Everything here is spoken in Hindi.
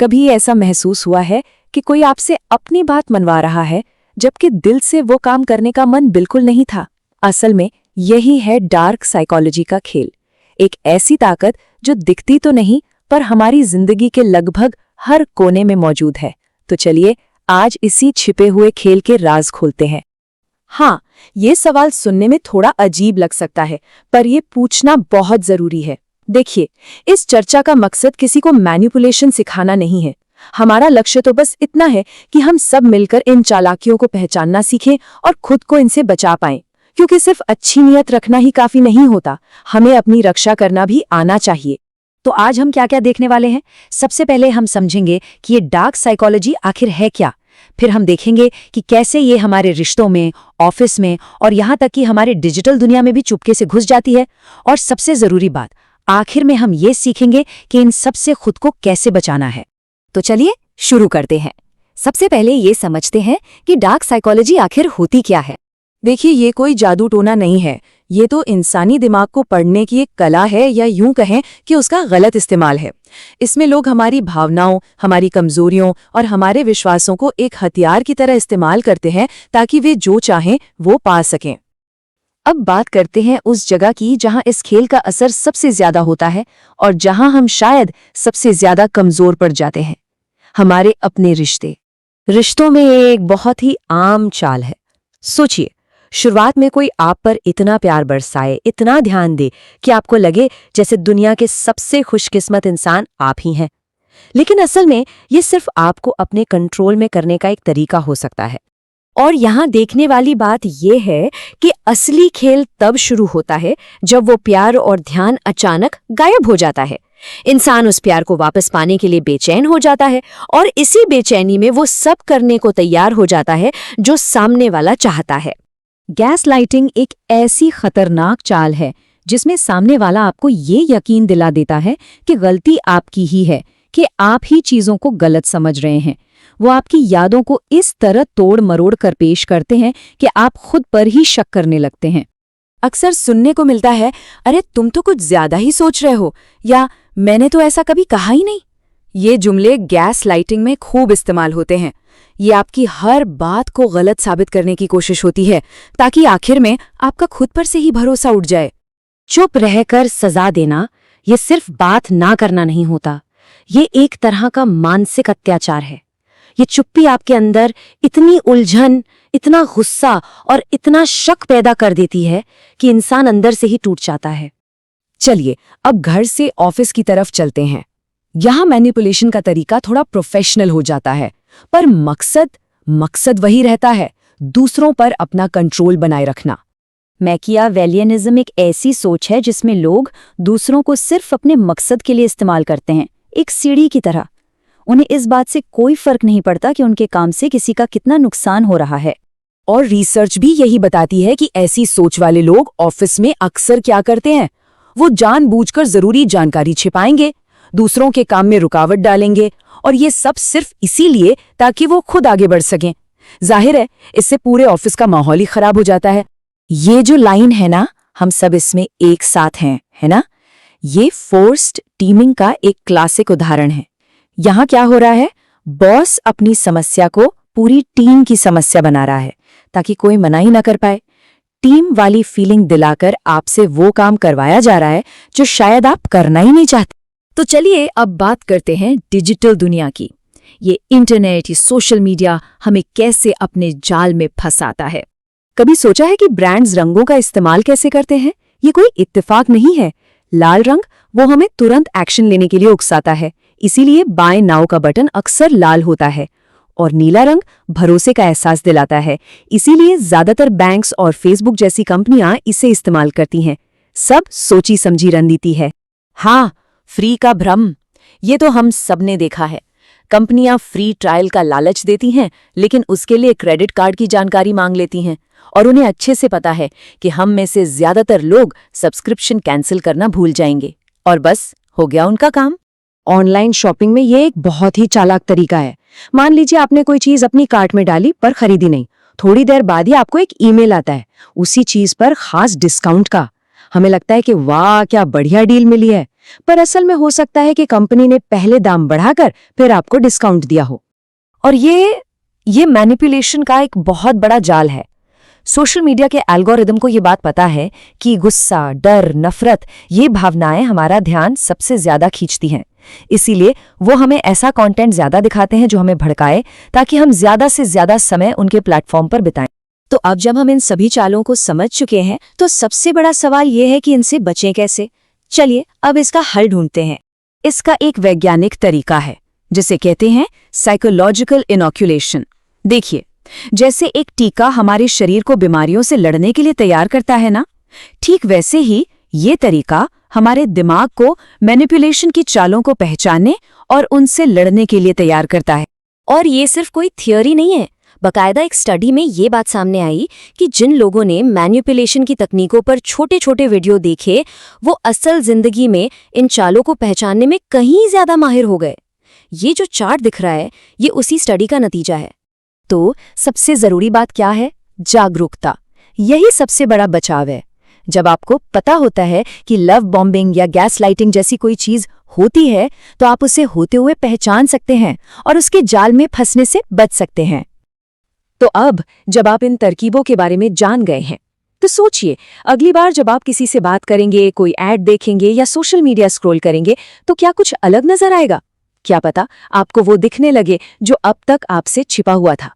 कभी ऐसा महसूस हुआ है कि कोई आपसे अपनी बात मनवा रहा है जबकि दिल से वो काम करने का मन बिल्कुल नहीं था? असल में यही है डार्क साइकोलॉजी का खेल। एक ऐसी ताकत जो दिखती तो नहीं पर हमारी जिंदगी के लगभग हर कोने में मौजूद है। तो चलिए आज इसी छिपे हुए खेल के राज खोलते हैं। हाँ, ये सवाल सुनने में थोड़ा अजीब लग सकता है, पर ये पूछना बहुत जरूरी है। देखिए, इस चर्चा का मकसद किसी को मैनिपुलेशन सिखाना नहीं है। हमारा लक्ष्य तो बस इतना है कि हम सब मिलकर इन चालाकियों को पहचानना सीखें और खुद को इनसे बचा पाएं। क्योंकि सिर्फ अच्छी नीयत रखना ही काफी नहीं होता, हमें अपनी रक्षा करना भी आना चाहिए। तो आज हम क्या क्या देखने वाले हैं? सबसे पहले हम समझेंगे कि ये डार्क साइकोलॉजी आखिर है क्या। फिर हम देखेंगे कि कैसे ये हमारे रिश्तों में, ऑफिस में और यहाँ तक कि हमारे डिजिटल दुनिया में भी चुपके से घुस जाती है। और सबसे जरूरी बात, आखिर में हम ये सीखेंगे कि इन सब से खुद को कैसे बचाना है। तो चलिए शुरू करते हैं। सबसे पहले ये समझते हैं कि डार्क साइकोलॉजी आखिर होती क्या है। देखिए, ये कोई जादू टोना नहीं है। ये तो इंसानी दिमाग को पढ़ने की एक कला है, या यूं कहें कि उसका गलत इस्तेमाल है। इसमें लोग हमारी भावनाओं, हमारी कमजोरियों और हमारे विश्वासों को एक हथियार की तरह इस्तेमाल करते हैं ताकि वे जो चाहें वो पा सकें। अब बात करते हैं उस जगह की जहां इस खेल का असर सबसे ज्यादा होता है और जहां हम शायद सबसे ज्यादा कमजोर पड़ जाते हैं, हमारे अपने रिश्ते। रिश्तों में ये एक बहुत ही आम चाल है। सोचिए, शुरुआत में कोई आप पर इतना प्यार बरसाए, इतना ध्यान दे कि आपको लगे जैसे दुनिया के सबसे खुशकिस्मत इंसान आप ही हैं। लेकिन असल में ये सिर्फ आपको अपने कंट्रोल में करने का एक तरीका हो सकता है। और यहाँ देखने वाली बात यह है कि असली खेल तब शुरू होता है जब वो प्यार और ध्यान अचानक गायब हो जाता है। इंसान उस प्यार को वापस पाने के लिए बेचैन हो जाता है और इसी बेचैनी में वो सब करने को तैयार हो जाता है जो सामने वाला चाहता है। गैस लाइटिंग एक ऐसी खतरनाक चाल है जिसमें सामने वाला आपको ये यकीन दिला देता है कि गलती आपकी ही है, कि आप ही चीजों को गलत समझ रहे हैं। वो आपकी यादों को इस तरह तोड़ मरोड़ कर पेश करते हैं कि आप खुद पर ही शक करने लगते हैं। अक्सर सुनने को मिलता है, अरे तुम तो कुछ ज्यादा ही सोच रहे हो, या मैंने तो ऐसा कभी कहा ही नहीं। ये जुमले गैस लाइटिंग में खूब इस्तेमाल होते हैं। ये आपकी हर बात को गलत साबित करने की कोशिश होती है ताकि आखिर में आपका खुद पर से ही भरोसा उठ जाए। चुप रहकर सजा देना ये सिर्फ बात ना करना नहीं होता, ये एक तरह का मानसिक अत्याचार है। ये चुप्पी आपके अंदर इतनी उलझन, इतना गुस्सा और इतना शक पैदा कर देती है कि इंसान अंदर से ही टूट जाता है। चलिए अब घर से ऑफिस की तरफ चलते हैं। यहाँ मैनिपुलेशन का तरीका थोड़ा प्रोफेशनल हो जाता है, पर मकसद वही रहता है, दूसरों पर अपना कंट्रोल बनाए रखना। मैकियावेलियनिज्म एक ऐसी सोच है जिसमें लोग दूसरों को सिर्फ अपने मकसद के लिए इस्तेमाल करते हैं, एक सीढ़ी की तरह। उन्हें इस बात से कोई फर्क नहीं पड़ता कि उनके काम से किसी का कितना नुकसान हो रहा है। और रिसर्च भी यही बताती है कि ऐसी सोच वाले लोग ऑफिस में अक्सर क्या करते हैं, वो जानबूझकर जरूरी जानकारी छिपाएंगे, दूसरों के काम में रुकावट डालेंगे, और ये सब सिर्फ इसीलिए ताकि वो खुद आगे बढ़ सकें। जाहिर है, इससे पूरे ऑफिस का माहौल ही खराब हो जाता है। ये जो लाइन है ना, हम सब इसमें एक साथ हैं, है ना, ये फोर्स्ड टीमिंग का एक क्लासिक उदाहरण है। यहाँ क्या हो रहा है, बॉस अपनी समस्या को पूरी टीम की समस्या बना रहा है ताकि कोई मना ही ना कर पाए। टीम वाली फीलिंग दिलाकर आपसे वो काम करवाया जा रहा है जो शायद आप करना ही नहीं चाहते। तो चलिए अब बात करते हैं डिजिटल दुनिया की। ये इंटरनेट, ये सोशल मीडिया हमें कैसे अपने जाल में फंसाता है। कभी सोचा है कि ब्रांड्स रंगों का इस्तेमाल कैसे करते हैं? ये कोई इत्तेफाक नहीं है। लाल रंग वो हमें तुरंत एक्शन लेने के लिए उकसाता है, इसीलिए बाय नाउ का बटन अक्सर लाल होता है। और नीला रंग भरोसे का एहसास दिलाता है, इसीलिए ज्यादातर बैंक्स और फेसबुक जैसी कंपनियां इसे इस्तेमाल करती हैं। सब सोची समझी रणनीति है। हाँ, फ्री का भ्रम, ये तो हम सबने देखा है। कंपनियां फ्री ट्रायल का लालच देती हैं, लेकिन उसके लिए क्रेडिट कार्ड की जानकारी मांग लेती हैं, और उन्हें अच्छे से पता है कि हम में से ज्यादातर लोग सब्सक्रिप्शन कैंसिल करना भूल जाएंगे, और बस हो गया उनका काम। ऑनलाइन शॉपिंग में ये एक बहुत ही चालाक तरीका है। मान लीजिए आपने कोई चीज अपनी कार्ट में डाली पर खरीदी नहीं, थोड़ी देर बाद ही आपको एक ईमेल आता है उसी चीज पर खास डिस्काउंट का। हमें लगता है कि वाह क्या बढ़िया डील मिली है, पर असल में हो सकता है कि कंपनी ने पहले दाम बढ़ाकर फिर आपको डिस्काउंट दिया हो। और ये मैनिपुलेशन का एक बहुत बड़ा जाल है। सोशल मीडिया के एल्गोरिदम को ये बात पता है कि गुस्सा, डर, नफरत, ये भावनाएं हमारा ध्यान सबसे ज्यादा खींचती हैं। इसीलिए वो हमें ऐसा कंटेंट ज्यादा दिखाते हैं जो हमें भड़काए, ताकि हम ज्यादा से ज्यादा समय उनके प्लेटफॉर्म पर बिताएं। तो अब जब हम इन सभी चालों को समझ चुके हैं तो सबसे बड़ा सवाल ये है कि इनसे बचें कैसे। चलिए अब इसका हल ढूंढते हैं। इसका एक वैज्ञानिक तरीका है जिसे कहते हैं साइकोलॉजिकल इनोक्यूलेशन। देखिए, जैसे एक टीका हमारे शरीर को बीमारियों से लड़ने के लिए तैयार करता है ना, ठीक वैसे ही ये तरीका हमारे दिमाग को मैनिपुलेशन की चालों को पहचानने और उनसे लड़ने के लिए तैयार करता है। और ये सिर्फ कोई थियोरी नहीं है, बकायदा एक स्टडी में ये बात सामने आई कि जिन लोगों ने मैनिपुलेशन की तकनीकों पर छोटे छोटे वीडियो देखे, वो असल जिंदगी में इन चालों को पहचानने में कहीं ज्यादा माहिर हो गए। ये जो चार्ट दिख रहा है, ये उसी स्टडी का नतीजा है। तो सबसे जरूरी बात क्या है? जागरूकता। यही सबसे बड़ा बचाव है। जब आपको पता होता है कि लव बॉम्बिंग या गैस लाइटिंग जैसी कोई चीज होती है, तो आप उसे होते हुए पहचान सकते हैं और उसके जाल में फंसने से बच सकते हैं। तो अब जब आप इन तरकीबों के बारे में जान गए हैं, तो सोचिए अगली बार जब आप किसी से बात करेंगे, कोई ऐड देखेंगे या सोशल मीडिया स्क्रॉल करेंगे, तो क्या कुछ अलग नजर आएगा? क्या पता आपको वो दिखने लगे जो अब तक आपसे छिपा हुआ था।